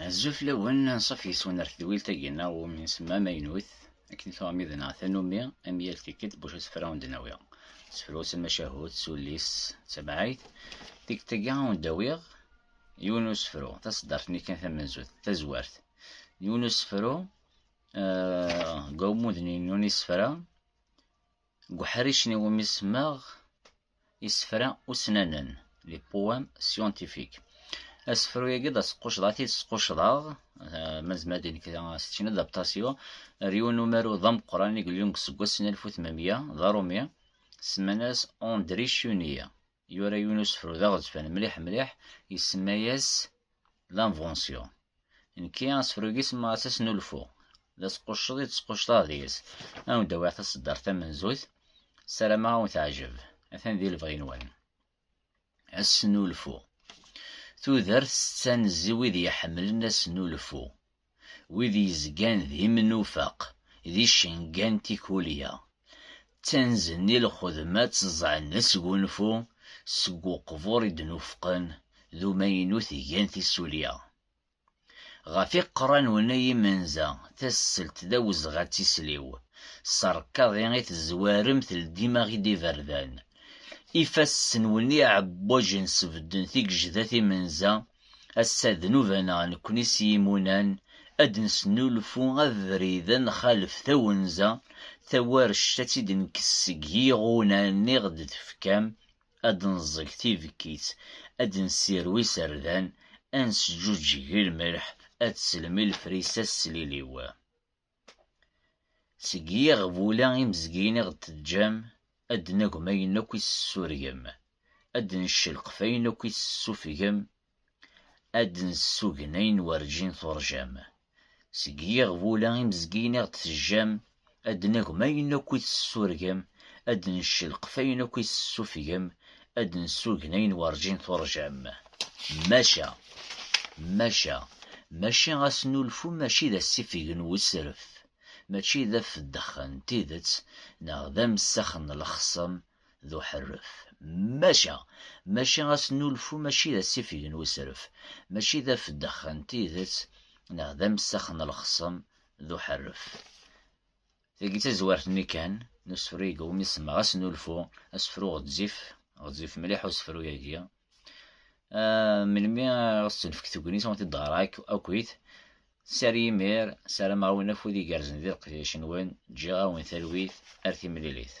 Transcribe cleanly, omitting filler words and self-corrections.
الزوف الأول نصف يسون ذويل تاقينا ومن يسمى ماينوث أكن ثواميدنا ثانومية أميال تيكت بوش سفراون دناوية سفروس المشاهود سوليس تبعيت ديك تاقيا داويغ يونس فرو تصدرتني كان ثمن زوث تزوارت يونس فرو قومودني يونس فرا قحريشني ومسماغ يسفرا أسنانا لي بوام سيونتيفيك اسفرو يقد سقوشضاتي سقوشضاغ مازمادين كذا ستين ادابتاسيون ريو نوميرو ضم قراني قليون سقوسنا 1800 ضارومية سماناس اندري شونية يورا يونس فرو ذا غزفان مليح مليح يسماياس لانفونسيون نكي اسفرو يسمى اساس نولفو ذا سقوشضي تسقوشضا ديس او دواء تصدر ثمن زوث سلامة وتعجب اثن ذي الفغينوان السنولفو تودرت ستانزي ويدي يحملن اسنولفو ويدي يزقان ذي منوفاق ذي شنقان تيكوليا تنزني الخدمات تزعن سقونفو سقو قفور دنوفقن ذو ماينو ثيان تيسوليا غافي قران وناي منزا تسلت ذاوز غاتي سليو سركا غيغيت الزوارم تلديماغي دي فردان إفاس وني عبوج نسفدن ثيك جذاثي منزا الساد نوفانا نكوني سيمونان أدن سنولفو أذريذا خالف ثونزا ثوار الشتاتي دنكسكي غونا نغد تفكام أدن زكتي فكيت أدن سيروي سردان أنس جوجي الملح أتسلمي الفريسة السليليوا سقيا غبولا إمزقيني غد تجام أدنا قمين كويس السوريم أدن الشلق فين كويس السوفيم أدن السوقنين ورجين ثرجام سقيا غبولا إمزقيني غد تجام أدنا قمين كويس السوريم أدن الشلق فين كويس السوفيم أدن السوقنين ورجين ثرجام ماشا غاسنو الفو ماشي ذا السفيقن والسرف ماشي ذا في الدخن تيدت نغذا مسخن الخصم ذو حرف ماشا غاسنو الفو ماشي ذا السفيقن والسرف ماشي ذا في الدخن تيدت نغذا مسخن الخصم ذو حرف ثقي تزوارتني كان نسفري قومي سما غاسنو الفو اسفرو غتزيف مليح وسفرو ياكيا من مي غصن فكتوكني سوانتي الدغراك أو كويت ساري مير سلام عاونا فودي قارزن ذي القياشن وين جا وين ثلويث أرثي مليليث